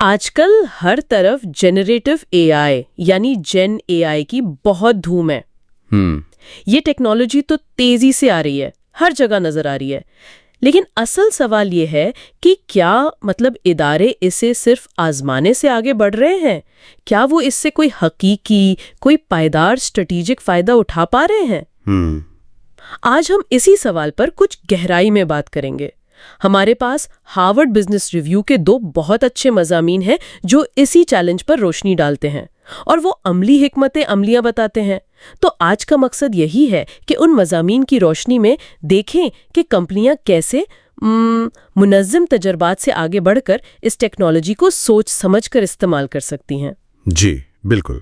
آج کل ہر طرف جنریٹو اے آئی یعنی جین اے آئی کی بہت دھوم ہے۔ یہ ٹیکنالوجی تو تیزی سے آ رہی ہے، ہر جگہ نظر آ رہی ہے، لیکن اصل سوال یہ ہے کہ کیا ادارے اسے صرف آزمانے سے آگے بڑھ رہے ہیں؟ کیا وہ اس سے کوئی حقیقی، کوئی پائیدار اسٹریٹجک فائدہ اٹھا پا رہے ہیں؟ آج ہم اسی سوال پر کچھ گہرائی میں بات کریں گے۔ ہمارے پاس ہارورڈ بزنس ریویو کے 2 بہت اچھے مضامین ہیں جو اسی چیلنج پر روشنی ڈالتے ہیں، اور وہ عملی حکمت عملیاں بتاتے ہیں۔ تو آج کا مقصد یہی ہے کہ ان مضامین کی روشنی میں دیکھیں کہ کمپنیاں کیسے منظم تجربات سے آگے بڑھ کر اس ٹیکنالوجی کو سوچ سمجھ کر استعمال کر سکتی ہیں۔ جی بالکل،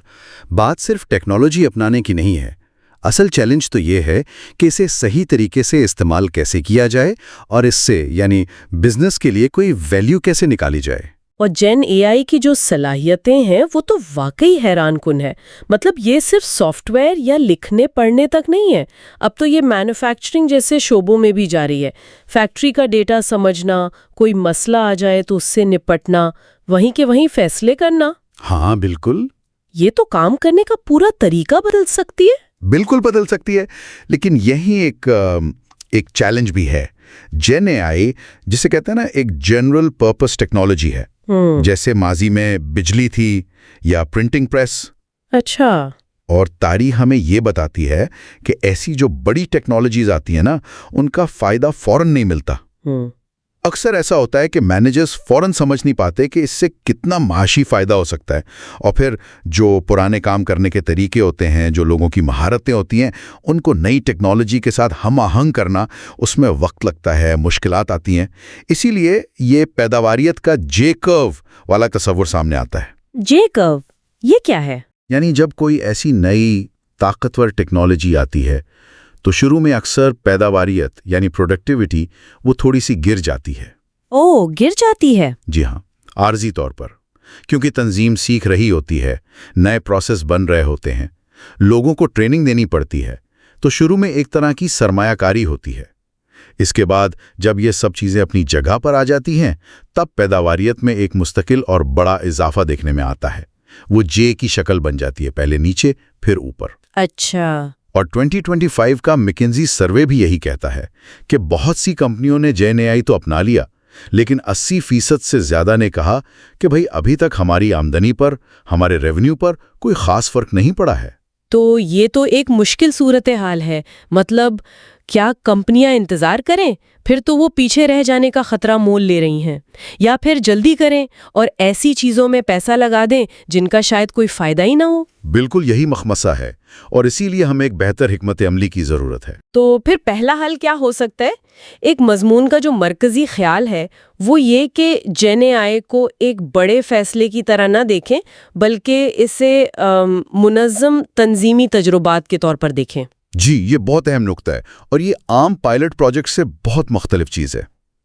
بات صرف ٹیکنالوجی اپنانے کی نہیں ہے۔ اصل چیلنج تو یہ ہے کہ اسے صحیح طریقے سے استعمال کیسے کیا جائے اور اس سے یعنی بزنس کے لیے کوئی ویلیو کیسے نکالی جائے۔ اور جین اے آئی کی جو صلاحیتیں ہیں وہ تو واقعی حیران کن ہے۔ یہ صرف سافٹ ویئر یا لکھنے پڑھنے تک نہیں ہے، اب تو یہ مینوفیکچرنگ جیسے شعبوں میں بھی جاری ہے۔ فیکٹری کا ڈیٹا سمجھنا، کوئی مسئلہ آ جائے تو اس سے نپٹنا، وہیں کے وہیں فیصلے کرنا۔ ہاں بالکل، یہ تو کام کرنے کا پورا طریقہ بدل سکتی ہے۔ بالکل بدل سکتی ہے، لیکن یہی ایک چیلنج بھی ہے۔ جین اے آئی جسے کہتے ہیں نا، ایک جنرل پرپس ٹیکنالوجی ہے، جیسے ماضی میں بجلی تھی یا پرنٹنگ پریس۔ اچھا۔ اور تاریخ ہمیں یہ بتاتی ہے کہ ایسی جو بڑی ٹیکنالوجیز آتی ہیں نا، ان کا فائدہ فوراً نہیں ملتا۔ اکثر ایسا ہوتا ہے کہ مینیجرز فوراً سمجھ نہیں پاتے کہ اس سے کتنا معاشی فائدہ ہو سکتا ہے، اور پھر جو پرانے کام کرنے کے طریقے ہوتے ہیں، جو لوگوں کی مہارتیں ہوتی ہیں، ان کو نئی ٹیکنالوجی کے ساتھ ہم آہنگ کرنا، اس میں وقت لگتا ہے، مشکلات آتی ہیں۔ اسی لیے یہ پیداواریت کا جے کرو والا تصور سامنے آتا ہے۔ جے کرو یہ کیا ہے؟ یعنی جب کوئی ایسی نئی طاقتور ٹیکنالوجی آتی ہے تو شروع میں اکثر پیداواریت یعنی پروڈکٹیوٹی وہ تھوڑی سی گر جاتی ہے۔ گر جاتی ہے؟ جی ہاں، عارضی طور پر، کیونکہ تنظیم سیکھ رہی ہوتی ہے، نئے پروسیس بن رہے ہوتے ہیں، لوگوں کو ٹریننگ دینی پڑتی ہے، تو شروع میں ایک طرح کی سرمایہ کاری ہوتی ہے۔ اس کے بعد جب یہ سب چیزیں اپنی جگہ پر آ جاتی ہیں، تب پیداواریت میں ایک مستقل اور بڑا اضافہ دیکھنے میں آتا ہے۔ وہ جے کی شکل بن جاتی ہے، پہلے نیچے پھر اوپر۔ اچھا۔ اور 2025 کا میکنزی سروے بھی یہی کہتا ہے کہ بہت سی کمپنیوں نے جین اے آئی تو اپنا لیا، لیکن 80% سے زیادہ نے کہا کہ بھئی ابھی تک ہماری آمدنی پر، ہمارے ریونیو پر کوئی خاص فرق نہیں پڑا ہے۔ تو یہ تو ایک مشکل صورتحال ہے۔ کیا کمپنیاں انتظار کریں، پھر تو وہ پیچھے رہ جانے کا خطرہ مول لے رہی ہیں، یا پھر جلدی کریں اور ایسی چیزوں میں پیسہ لگا دیں جن کا شاید کوئی فائدہ ہی نہ ہو؟ بالکل یہی مخمصہ ہے، اور اسی لیے ہمیں ایک بہتر حکمت عملی کی ضرورت ہے۔ تو پھر پہلا حل کیا ہو سکتا ہے؟ ایک مضمون کا جو مرکزی خیال ہے وہ یہ کہ جین اے آئی کو ایک بڑے فیصلے کی طرح نہ دیکھیں، بلکہ اسے منظم تنظیمی تجربات کے طور پر دیکھیں۔ جی، یہ بہت اہم نکتہ ہے، اور یہ عام پائلٹ پروجیکٹ سے بہت مختلف چیز ہے۔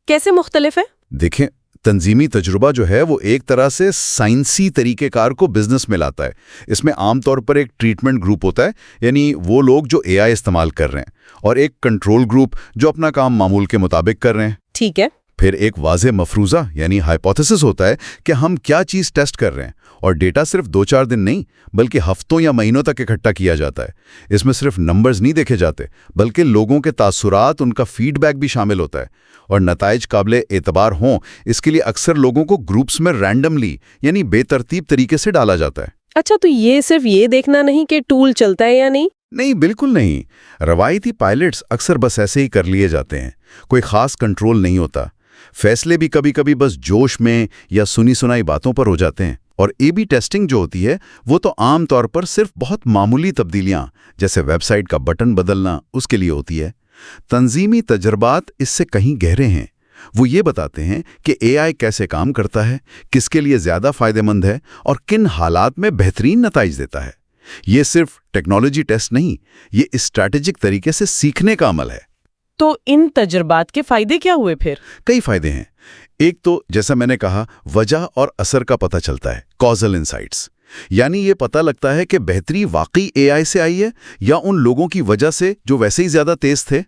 کیسے مختلف ہے؟ دیکھیں، تنظیمی تجربہ جو ہے وہ ایک طرح سے سائنسی طریقہ کار کو بزنس میں لاتا ہے۔ اس میں عام طور پر ایک ٹریٹمنٹ گروپ ہوتا ہے، یعنی وہ لوگ جو اے آئی استعمال کر رہے ہیں، اور ایک کنٹرول گروپ جو اپنا کام معمول کے مطابق کر رہے ہیں۔ ٹھیک ہے۔ پھر ایک واضح مفروضہ یعنی ہائپوتھیسس ہوتا ہے کہ ہم کیا چیز ٹیسٹ کر رہے ہیں، اور ڈیٹا صرف 2-4 دن نہیں بلکہ ہفتوں یا مہینوں تک اکٹھا کیا جاتا ہے۔ اس میں صرف نمبرز نہیں دیکھے جاتے بلکہ لوگوں کے تاثرات، ان کا فیڈ بیک بھی شامل ہوتا ہے، اور نتائج قابل اعتبار ہوں اس کے لیے اکثر لوگوں کو گروپس میں رینڈملی یعنی بے ترتیب طریقے سے ڈالا جاتا ہے۔ اچھا، تو یہ صرف یہ دیکھنا نہیں کہ ٹول چلتا ہے یا نہیں؟ نہیں، بالکل نہیں۔ روایتی پائلٹس اکثر بس ایسے ہی کر لیے جاتے ہیں، کوئی خاص کنٹرول نہیں ہوتا۔ فیصلے بھی کبھی کبھی بس جوش میں یا سنی سنائی باتوں پر ہو جاتے ہیں۔ اور اے بی ٹیسٹنگ جو ہوتی ہے وہ تو عام طور پر صرف بہت معمولی تبدیلیاں جیسے ویب سائٹ کا بٹن بدلنا اس کے لیے ہوتی ہے۔ تنظیمی تجربات اس سے کہیں گہرے ہیں۔ وہ یہ بتاتے ہیں کہ اے آئی کیسے کام کرتا ہے، کس کے لیے زیادہ فائدہ مند ہے، اور کن حالات میں بہترین نتائج دیتا ہے۔ یہ صرف ٹیکنالوجی ٹیسٹ نہیں، یہ اسٹریٹجک طریقے سے سیکھنے کا عمل ہے۔ تو ان تجربات کے فائدے کیا ہوئے پھر؟ کئی فائدے ہیں۔ ایک تو جیسا میں نے کہا، وجہ اور اثر کا پتہ چلتا ہے، کازل انسائٹس، یعنی یہ پتہ لگتا ہے کہ بہتری واقعی اے آئی سے آئی ہے یا ان لوگوں کی وجہ سے جو ویسے ہی زیادہ تیز تھے۔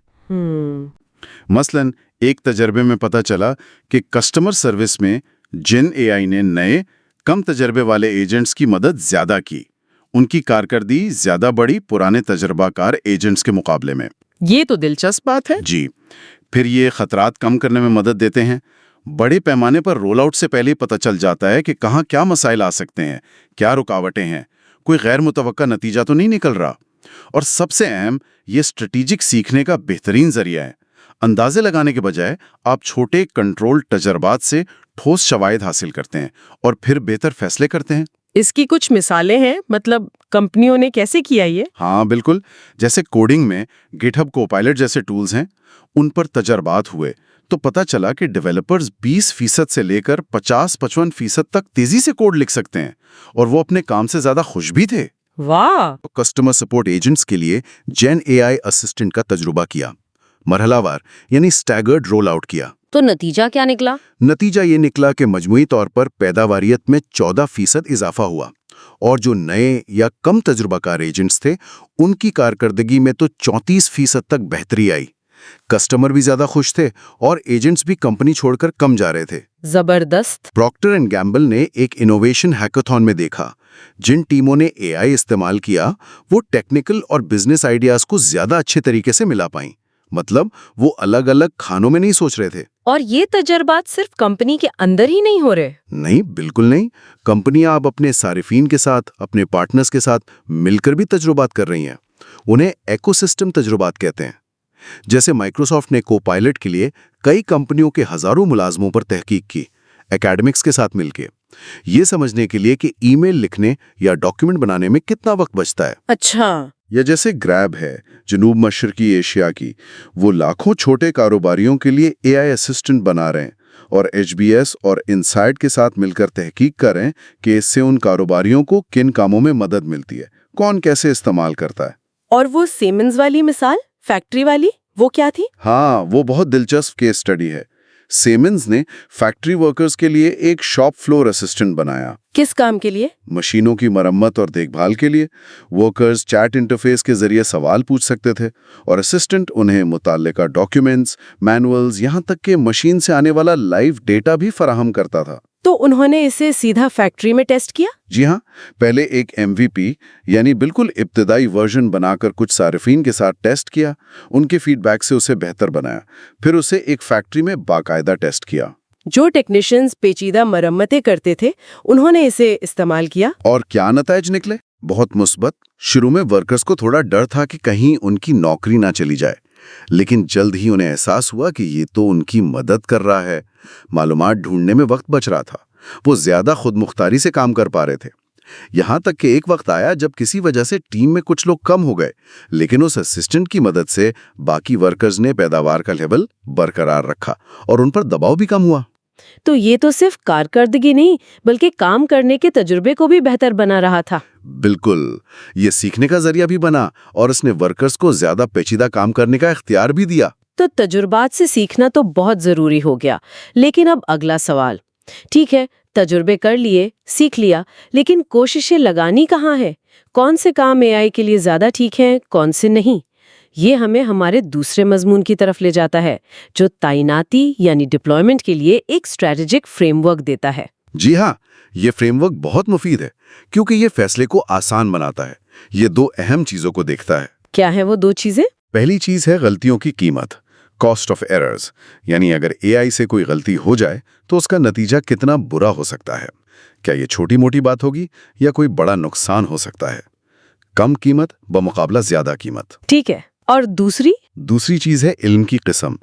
مثلاً ایک تجربے میں پتہ چلا کہ کسٹمر سروس میں जिन एआई ने नए कम तजर्बे वाले एजेंट्स की मदद ज्यादा की, उनकी कारकर्दगी ज्यादा बढ़ी पुराने तजर्बाकार एजेंट्स के मुकाबले में। ये तो दिलचस्प बात है। जी। फिर ये खतरात कम करने में मदद देते हैं। बड़े पैमाने पर रोल आउट से पहले ही पता चल जाता है कि कहाँ क्या मसाइल आ सकते हैं, क्या रुकावटें हैं, कोई गैर मुतवक्का नतीजा तो नहीं निकल रहा। और सबसे अहम, ये स्ट्रेटेजिक सीखने का बेहतरीन जरिया है। अंदाजे लगाने के बजाय आप छोटे कंट्रोल तजर्बात से ठोस शवायद हासिल करते हैं और फिर बेहतर फैसले करते हैं। इसकी कुछ मिसालें हैं, मतलब कंपनियों ने कैसे किया ये? हाँ बिल्कुल, जैसे कोडिंग में गिटहब कोपायलट जैसे टूल्स हैं, उन पर तजर्बात हुए तो पता चला कि डेवलपर्स 20% से लेकर 50-55% तक तेजी से कोड लिख सकते हैं और वो अपने काम से ज्यादा खुश भी थे। वाह! कस्टमर सपोर्ट एजेंट्स के लिए जेन एआई असिस्टेंट का तजुर्बा किया, मरहलावार यानी स्टैगर्ड रोल आउट किया। तो नतीजा क्या निकला? नतीजा ये निकला कि मजमूई तौर पर पैदावारियत में 14% इजाफा हुआ और जो नए या कम तजुर्बाकार एजेंट्स थे उनकी कारकर्दगी में तो 34% तक बेहतरी आई। कस्टमर भी ज्यादा खुश थे और एजेंट्स भी कंपनी छोड़कर कम जा रहे थे। जबरदस्त। प्रॉक्टर एंड गैम्बल ने एक इनोवेशन हैकाथॉन में देखा, जिन टीमों ने एआई इस्तेमाल किया वो टेक्निकल और बिजनेस आइडियाज को ज्यादा अच्छे तरीके से मिला पाई। मतलब वो अलग अलग खानों में नहीं सोच रहे थे। और ये तजर्बात सिर्फ कंपनी के अंदर ही नहीं हो रहे? नहीं, बिल्कुल नहीं। कंपनियां अब अपने सारिफीन के साथ, अपने पार्टनर्स के साथ मिलकर भी तजुर्बात कर रही हैं। उन्हें इकोसिस्टम तजुर्बात कहते हैं। जैसे माइक्रोसॉफ्ट ने कोपायलट के लिए कई कंपनियों के हजारों मुलाजमों पर तहकीक की, एकेडमिक्स के साथ मिलकर, ये समझने के लिए कि ईमेल लिखने या डॉक्यूमेंट बनाने में कितना वक्त बचता है। अच्छा। या जैसे ग्रैब है जनूब मशरकी एशिया की, वो लाखों छोटे कारोबारियों के लिए एआई असिस्टेंट बना रहे हैं और एचबीएस और इनसाइट के साथ मिलकर तहकीक कर रहे हैं कि इससे उन कारोबारियों को किन कामों में मदद मिलती है, कौन कैसे इस्तेमाल करता है। और वो सीमेंस वाली मिसाल, फैक्ट्री वाली, वो क्या थी? हाँ, वो बहुत दिलचस्प केस स्टडी है। सीमेंस ने फैक्ट्री वर्कर्स के लिए एक शॉप फ्लोर असिस्टेंट बनाया। किस काम के लिए? मशीनों की मरम्मत और देखभाल के लिए। वर्कर्स चैट इंटरफेस के जरिए सवाल पूछ सकते थे और असिस्टेंट उन्हें मुताल्लिका डॉक्यूमेंट्स, मैनुअल्स, यहाँ तक कि मशीन से आने वाला लाइव डेटा भी फराहम करता था। तो उन्होंने इसे सीधा फैक्ट्री में टेस्ट किया? जी हाँ, पहले एक MVP यानी बिल्कुल इब्तदाई वर्जन बनाकर कुछ सारिफीन के साथ टेस्ट किया। उनके फीडबैक से उसे बेहतर बनाया। फिर उसे एक फैक्ट्री में बाकायदा टेस्ट किया। जो टेक्नीशियंस पेचीदा मरम्मतें करते थे, उन्होंने इसे इस्तेमाल किया। और क्या नतीजे निकले? बहुत मुस्बत। शुरू में वर्कर्स को थोड़ा डर था कि कहीं उनकी नौकरी ना चली जाए, लेकिन जल्द ही उन्हें एहसास हुआ कि ये तो उनकी मदद कर रहा है। मालूमात ढूंढने में वक्त बच रहा था। वो ज्यादा खुद मुख्तारी से काम कर पा रहे थे। यहां तक कि एक वक्त आया जब किसी वजह से टीम में कुछ लोग कम हो गए, लेकिन उस असिस्टेंट की मदद से बाकी वर्कर्स ने पैदावार का लेवल बरकरार रखा और उन पर दबाव भी कम हुआ। तो ये तो सिर्फ कारकर्दगी नहीं, बल्कि काम करने के तजुर्बे को भी बेहतर बना रहा था। बिल्कुल, ये सीखने का जरिया भी बना और इसने वर्कर्स को ज्यादा पेचीदा काम करने का इख्तियार भी दिया। तो तजुर्बात से सीखना तो बहुत जरूरी हो गया। लेकिन अब अगला सवाल, ठीक है, तजुर्बे कर लिए, सीख लिया, लेकिन कोशिशें लगानी कहाँ है? कौन से काम एआई के लिए ज्यादा ठीक हैं, कौन से नहीं? ये हमें हमारे दूसरे मजमून की तरफ ले जाता है, जो तैनाती यानी डिप्लॉयमेंट के लिए एक स्ट्रेटेजिक फ्रेमवर्क देता है। जी हाँ, ये फ्रेमवर्क बहुत मुफीद है क्योंकि ये फैसले को आसान बनाता है। ये दो अहम चीजों को देखता है। क्या है वो दो चीजें? पहली चीज है गलतियों की कीमत, कॉस्ट ऑफ एरर्स, यानी अगर एआई से कोई गलती हो जाए तो उसका नतीजा कितना बुरा हो सकता है। क्या ये छोटी मोटी बात होगी या कोई बड़ा नुकसान हो सकता है? कम कीमत बमुकाबला ज्यादा कीमत। ठीक है। और दूसरी चीज है इल्म की किस्म,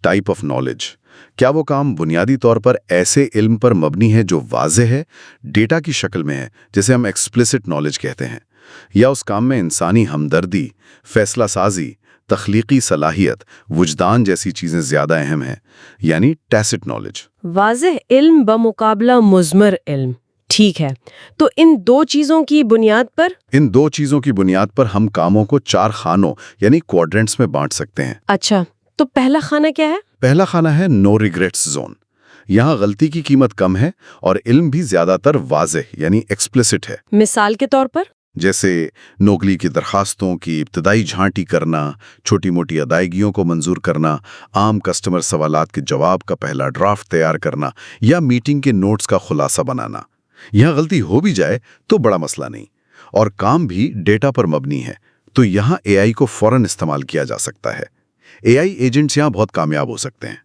टाइप ऑफ नॉलेज। क्या वो काम बुनियादी तौर पर ऐसे इल्म पर मबनी है जो वाज़ेह है, डेटा की शक्ल में है, जिसे हम एक्सप्लिसिट नॉलेज कहते हैं, या उस काम में इंसानी हमदर्दी, फैसला साजी, तख्लीकी सलाहियत, वुजदान जैसी चीजें ज्यादा अहम हैं, यानी टैसिट नॉलेज। वाज़ेह इल्म बमुकाबला मुज़मर इल्म। ठीक है, तो इन दो चीजों की बुनियाद पर हम कामों को 4 खानों यानी क्वाड्रेंट्स में बांट सकते हैं। अच्छा, तो पहला खाना क्या है? पहला खाना है नो रिग्रेट्स जोन। यहाँ गलती की कीमत कम है और इल्म भी ज्यादातर वाज़ेह यानी एक्सप्लिसिट है। मिसाल के तौर पर? जैसे नौकरी की दरखास्तों की इब्तदाई झांटी करना, छोटी मोटी अदायगियों को मंजूर करना, आम कस्टमर सवालात के जवाब का पहला ड्राफ्ट तैयार करना या मीटिंग के नोट्स का खुलासा बनाना। यहाँ गलती हो भी जाए तो बड़ा मसला नहीं, और काम भी डेटा पर मबनी है, तो यहाँ एआई को फौरन इस्तेमाल किया जा सकता है। एआई एजेंट्स यहाँ बहुत कामयाब हो सकते हैं।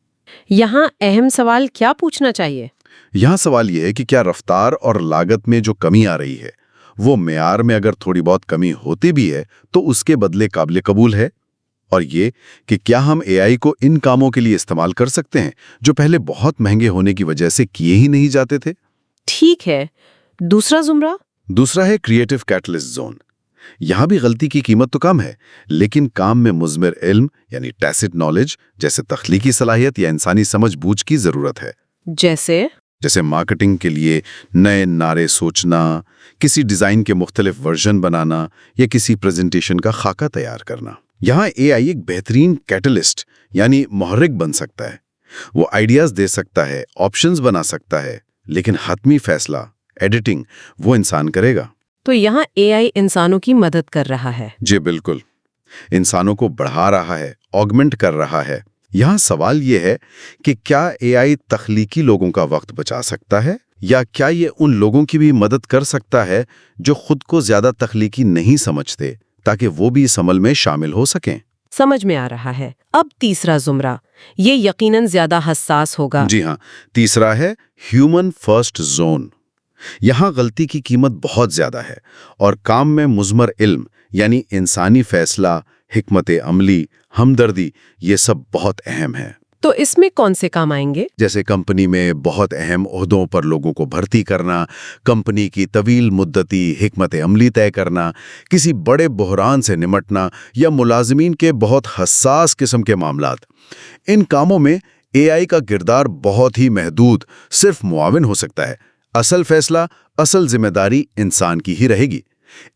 यहाँ अहम सवाल क्या पूछना चाहिए? यहाँ सवाल यह है कि क्या रफ्तार और लागत में जो कमी आ रही है वो मेयार में अगर थोड़ी बहुत कमी होती भी है तो उसके बदले काबिल कबूल है, और ये कि क्या हम एआई को इन कामों के लिए इस्तेमाल कर सकते हैं जो पहले बहुत महंगे होने की वजह से किए ही नहीं जाते थे। ठीक है, दूसरा जुमरा? दूसरा है क्रिएटिव कैटलिस्ट जोन। यहाँ भी गलती की कीमत तो कम है, लेकिन काम में मुज़मिर इल्म यानी टैसिट नॉलेज जैसे तख्लीकी सलाहियत या इंसानी समझ बूझ की जरूरत है। जैसे मार्केटिंग के लिए नए नारे सोचना, किसी डिज़ाइन के मुख्तलिफ वर्जन बनाना या किसी प्रेजेंटेशन का खाका तैयार करना। यहाँ एआई एक बेहतरीन कैटलिस्ट यानी मुहर्रिक बन सकता है। वो आइडियाज़ दे सकता है, ऑप्शंस बना सकता है, लेकिन हतमी फैसला, एडिटिंग, वो इंसान करेगा। तो यहाँ एआई इंसानों की मदद कर रहा है। जी बिल्कुल, इंसानों को बढ़ा रहा है, ऑगमेंट कर रहा है। यहाँ सवाल ये है कि क्या एआई तख्लीकी लोगों का वक्त बचा सकता है, या क्या ये उन लोगों की भी मदद कर सकता है जो खुद को ज्यादा तख्लीकी नहीं समझते, ताकि वो भी इस अमल में शामिल हो सकें। समझ में आ रहा है। अब तीसरा जुमरा, ये यकीनन ज्यादा हसास होगा। जी हाँ, तीसरा है ह्यूमन फर्स्ट जोन। यहाँ गलती की कीमत बहुत ज्यादा है, और काम में मुज़मर इल्म यानी इंसानी फैसला, हिकमत अमली, हमदर्दी, ये सब बहुत अहम है। तो इसमें कौन से काम आएंगे? जैसे कंपनी में बहुत अहम ओहदों पर लोगों को भर्ती करना, कंपनी की तवील मुद्दती हिकमत अमली तय करना, किसी बड़े बहरान से निमटना, या मुलाजिमीन के बहुत हसास किस्म के मामलात। इन कामों में एआई का किरदार बहुत ही महदूद, सिर्फ मुआविन हो सकता है। असल फैसला, असल जिम्मेदारी इंसान की ही रहेगी।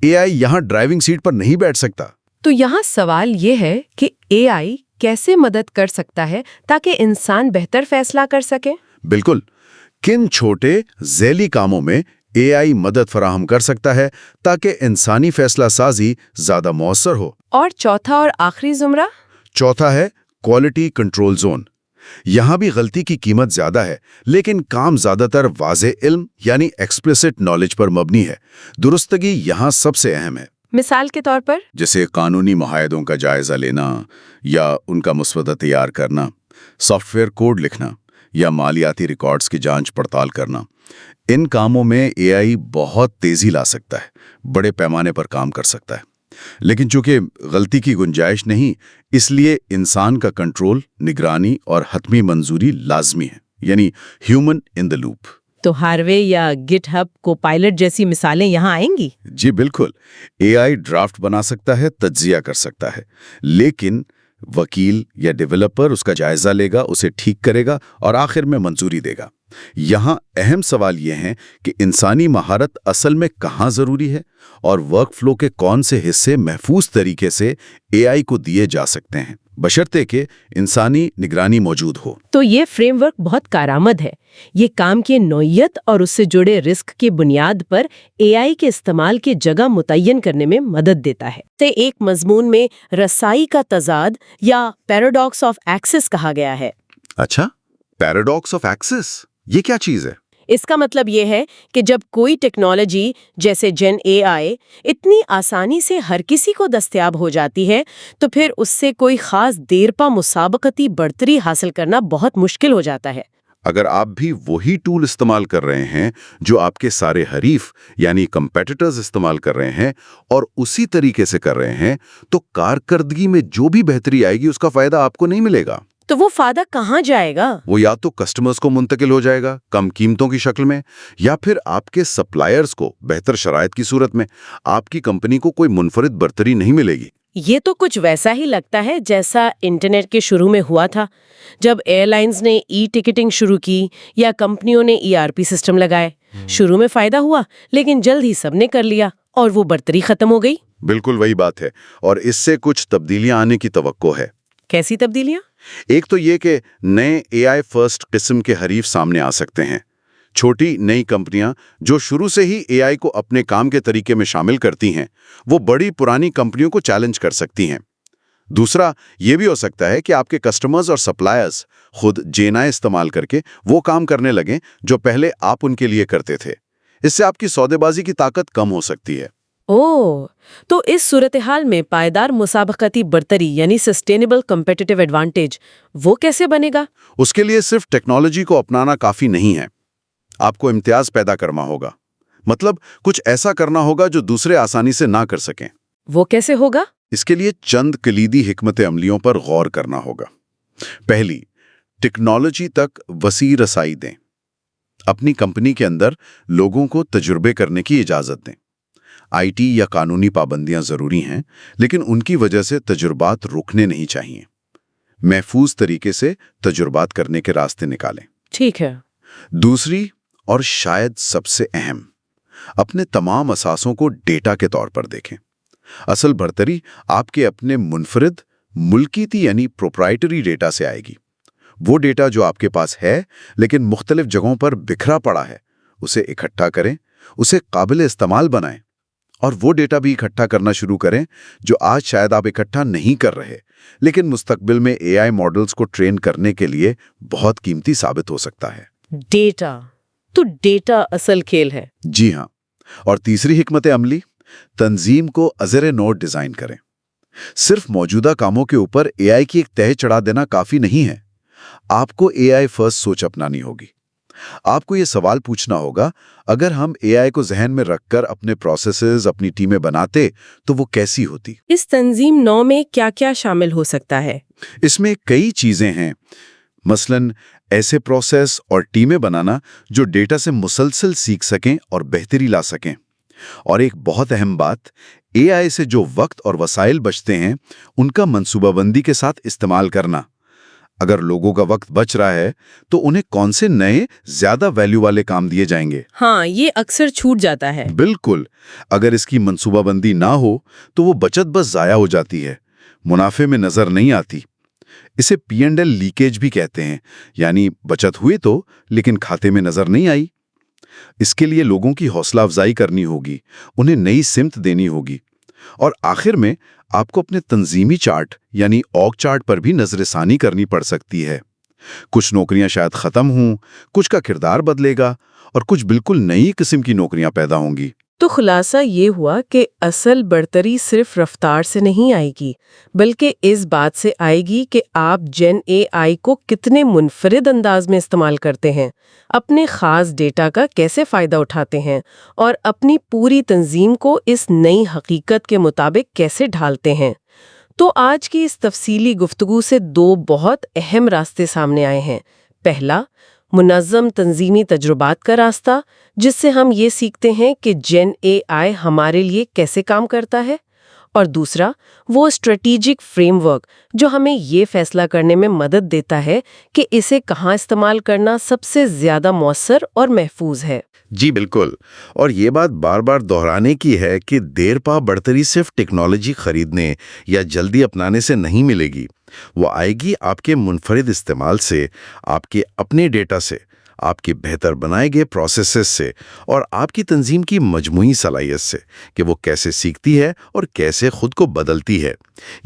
एआई यहाँ ड्राइविंग सीट पर नहीं बैठ सकता। तो यहाँ सवाल ये है कि एआई कैसे मदद कर सकता है ताकि इंसान बेहतर फैसला कर सके? बिल्कुल, किन छोटे ज़ैली कामों में एआई मदद फराहम कर सकता है ताकि इंसानी फैसला साजी ज्यादा मौसर हो। और चौथा और आखिरी जुमरा? चौथा है क्वालिटी कंट्रोल जोन। यहाँ भी गलती की कीमत ज्यादा है, लेकिन काम ज्यादातर वाज़े इल्म यानी एक्सप्लिसिट नॉलेज पर मबनी है। दुरुस्तगी यहाँ सबसे अहम है। मिसाल के तौर पर? जैसे कानूनी मुआहदों का जायजा लेना या उनका मुसवदा तैयार करना, सॉफ्टवेयर कोड लिखना या मालियाती रिकॉर्ड्स की जांच पड़ताल करना। इन कामों में एआई बहुत तेजी ला सकता है, बड़े पैमाने पर काम कर सकता है, लेकिन चूंकि गलती की गुंजाइश नहीं, इसलिए इंसान का कंट्रोल, निगरानी और हतमी मंजूरी लाजमी है, यानी ह्यूमन इन द लूप। तो हार्वे या गिटहब को पायलट जैसी मिसालें यहाँ आएंगी? जी बिल्कुल, एआई ड्राफ्ट बना सकता है, तज्जिया कर सकता है, लेकिन वकील या डेवलपर उसका जायजा लेगा, उसे ठीक करेगा और आखिर में मंजूरी देगा। यहाँ अहम सवाल यह है कि इंसानी महारत असल में कहाँ जरूरी है और वर्कफ्लो के कौन से हिस्से महफूज तरीके से एआई को दिए जा सकते हैं, बशर्ते कि इंसानी निगरानी मौजूद हो। तो ये फ्रेमवर्क बहुत कारआमद है। ये काम की नौइयत और उससे जुड़े रिस्क की बुनियाद पर एआई के इस्तेमाल की जगह मुतय्यन करने में मदद देता है। से एक मजमून में रसाई का तजाद या पैराडॉक्स ऑफ एक्सेस कहा गया है। अच्छा, पैराडॉक्स ऑफ एक्सेस, ये क्या चीज है? इसका मतलब ये है कि जब कोई टेक्नोलॉजी जैसे जेन एआई इतनी आसानी से हर किसी को दस्तयाब हो जाती है, तो फिर उससे कोई खास देरपा मुसाबकती बढ़तरी हासिल करना बहुत मुश्किल हो जाता है। अगर आप भी वही टूल इस्तेमाल कर रहे हैं जो आपके सारे हरीफ यानी कंपेटिटर्स इस्तेमाल कर रहे हैं और उसी तरीके से कर रहे हैं, तो कारकर्दगी में जो भी बेहतरी आएगी उसका फायदा आपको नहीं मिलेगा। तो वो फायदा कहाँ जाएगा? वो या तो कस्टमर्स को मुंतकिल हो जाएगा कम कीमतों की शक्ल में, या फिर आपके सप्लायर्स को बेहतर शराइत की सूरत में। आपकी कंपनी को कोई मुनफरिद बर्तरी नहीं मिलेगी। ये तो कुछ वैसा ही लगता है जैसा इंटरनेट के शुरू में हुआ था, जब एयरलाइंस ने ई टिकटिंग शुरू की या कंपनियों ने ईआरपी सिस्टम लगाए। शुरू में फायदा हुआ, लेकिन जल्द ही सबने कर लिया और वो बर्तरी खत्म हो गई। बिल्कुल वही बात है, और इससे कुछ तब्दीलियां आने की तवक्को है। कैसी तब्दीलियां? एक तो ये कि नए एआई फर्स्ट किस्म के हरीफ सामने आ सकते हैं, छोटी नई कंपनियां जो शुरू से ही एआई को अपने काम के तरीके में शामिल करती हैं, वो बड़ी पुरानी कंपनियों को चैलेंज कर सकती हैं। दूसरा, ये भी हो सकता है कि आपके कस्टमर्स और सप्लायर्स खुद जेनआई इस्तेमाल करके वो काम करने लगें जो पहले आप उनके लिए करते थे। इससे आपकी सौदेबाजी की ताकत कम हो सकती है। ओह, तो इस सूरत-ए-हाल में पायदार मुसाबकती बर्तरी यानी सस्टेनेबल कम्पिटिटिव एडवांटेज वो कैसे बनेगा? उसके लिए सिर्फ टेक्नोलॉजी को अपनाना काफी नहीं है, आपको इम्तियाज पैदा करना होगा। मतलब कुछ ऐसा करना होगा जो दूसरे आसानी से ना कर सकें। वो कैसे होगा? इसके लिए चंद कलीदी हिकमत अमलियों पर गौर करना होगा। पहली, टेक्नोलॉजी तक वसी रसाई दें। अपनी कंपनी के अंदर लोगों को तजुर्बे करने की इजाजत दें। आईटी या कानूनी पाबंदियां जरूरी हैं, लेकिन उनकी वजह से तजुर्बात रुकने नहीं चाहिए। महफूज तरीके से तजुर्बात करने के रास्ते निकालें। ठीक है। दूसरी और शायद सबसे अहम, अपने तमाम असासों को डेटा के तौर पर देखें। असल बढ़तरी आपके अपने मुनफरिद मुल्कियती यानी प्रोप्राइटरी डेटा से आएगी। वो डेटा जो आपके पास है लेकिन मुख्तलिफ जगहों पर बिखरा पड़ा है, उसे इकट्ठा करें, उसे काबिल इस्तेमाल बनाएं और वो डेटा भी इकट्ठा करना शुरू करें जो आज शायद आप इकट्ठा नहीं कर रहे, लेकिन मुस्तकबिल में एआई मॉडल्स को ट्रेन करने के लिए बहुत कीमती साबित हो सकता है। डेटा, तो डेटा असल खेल है। जी हाँ। और तीसरी हिकमत अमली, तंजीम को अज़र नोट डिजाइन करें। सिर्फ मौजूदा कामों के ऊपर एआई की एक तह चढ़ा देना काफी नहीं है। आपको एआई फर्स्ट सोच अपनानी होगी। आपको ये सवाल पूछना होगा, अगर हम एआई को जहन में रखकर अपने प्रोसेसेस, अपनी टीमें बनाते तो वो कैसी होती? इस तंजीम 9 में क्या-क्या शामिल हो सकता है? इसमें कई चीजें हैं। मसलन ऐसे प्रोसेस और टीमें बनाना जो डेटा से मुसलसल सीख सकें और बेहतरी ला सकें। और एक बहुत अहम बात, एआई से जो वक्त और वसाइल बचते हैं, उनका मंसूबाबंदी के साथ इस्तेमाल करना। अगर लोगों का वक्त बच रहा है तो उन्हें कौन से नए ज्यादा वैल्यू वाले काम दिए जाएंगे? हाँ, ये अक्सर छूट जाता है। बिल्कुल। अगर इसकी मंसूबाबंदी ना हो तो वो बचत बस जाया हो जाती है, मुनाफे में नजर नहीं आती। इसे P&L लीकेज भी कहते हैं, यानी बचत हुई तो लेकिन खाते में नजर नहीं आई। इसके लिए लोगों की हौसला अफजाई करनी होगी, उन्हें नई सिमत देनी होगी। और आखिर में आपको अपने तंजीमी चार्ट यानी ऑग चार्ट पर भी नजरसानी करनी पड़ सकती है। कुछ नौकरियां शायद खत्म हों, कुछ का किरदार बदलेगा और कुछ बिल्कुल नई किस्म की नौकरियां पैदा होंगी। तो खुलासा ये हुआ कि असल बढ़तरी सिर्फ रफ्तार से नहीं आएगी, बल्कि इस बात से आएगी कि आप जेन एआई को कितने मुनफरिद अंदाज में इस्तेमाल करते हैं, अपने खास डेटा का कैसे फ़ायदा उठाते हैं और अपनी पूरी तंजीम को इस नई हकीकत के मुताबिक कैसे ढालते हैं। तो आज की इस तफसीली गुफ्तगू से 2 बहुत अहम रास्ते सामने आए हैं। पहला, मुनज़्ज़म तंजीमी तजुर्बात का रास्ता, जिससे हम ये सीखते हैं कि जेन एआई हमारे लिए कैसे काम करता है। और दूसरा, वो स्ट्रेटेजिक फ्रेमवर्क जो हमें ये फैसला करने में मदद देता है कि इसे कहाँ इस्तेमाल करना सबसे ज़्यादा मौसर और महफूज है। जी बिल्कुल। और ये बात बार बार दोहराने की है कि देर पा बढ़तरी सिर्फ टेक्नोलॉजी खरीदने या जल्दी अपनाने से नहीं मिलेगी। वो आएगी आपके मुनफरिद इस्तेमाल से, आपके अपने डेटा से, आपके बेहतर बनाए गए प्रोसेसेस से और आपकी तंजीम की मजमूई सलाहियत से कि वो कैसे सीखती है और कैसे खुद को बदलती है।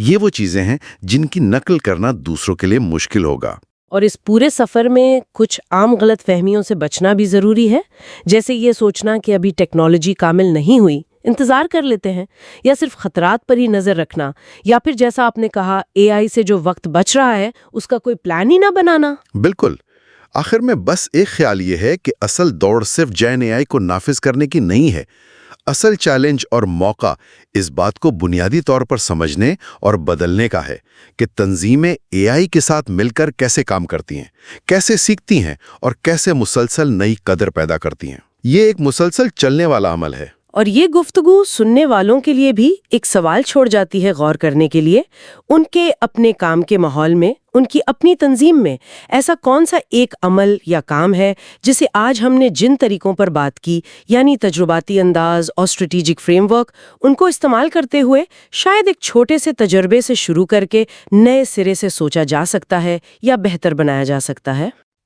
ये वो चीज़ें हैं जिनकी नकल करना दूसरों के लिए मुश्किल होगा। और इस पूरे सफ़र में कुछ आम गलत फहमियों से बचना भी ज़रूरी है, जैसे ये सोचना कि अभी टेक्नोलॉजी कामिल नहीं हुई, इंतज़ार कर लेते हैं, या सिर्फ खतरात पर ही नज़र रखना, या फिर जैसा आपने कहा एआई से जो वक्त बच रहा है उसका कोई प्लान ही ना बनाना। बिल्कुल। आखिर में बस एक ख्याल ये है कि असल दौड़ सिर्फ जेन एआई को नाफिज करने की नहीं है। असल चैलेंज और मौका इस बात को बुनियादी तौर पर समझने और बदलने का है कि तंजीमें एआई के साथ मिलकर कैसे काम करती हैं, कैसे सीखती हैं और कैसे मुसलसल नई कदर पैदा करती हैं। ये एक मुसलसल चलने वाला अमल है। और ये गुफ्तगू सुनने वालों के लिए भी एक सवाल छोड़ जाती है गौर करने के लिए। उनके अपने काम के माहौल में, उनकी अपनी तंजीम में ऐसा कौन सा एक अमल या काम है जिसे आज हमने जिन तरीकों पर बात की, यानी तजुर्बाती अंदाज और स्ट्रेटेजिक फ्रेमवर्क, उनको इस्तेमाल करते हुए शायद एक छोटे से तजर्बे से शुरू करके नए सिरे से सोचा जा सकता है या बेहतर बनाया जा सकता है।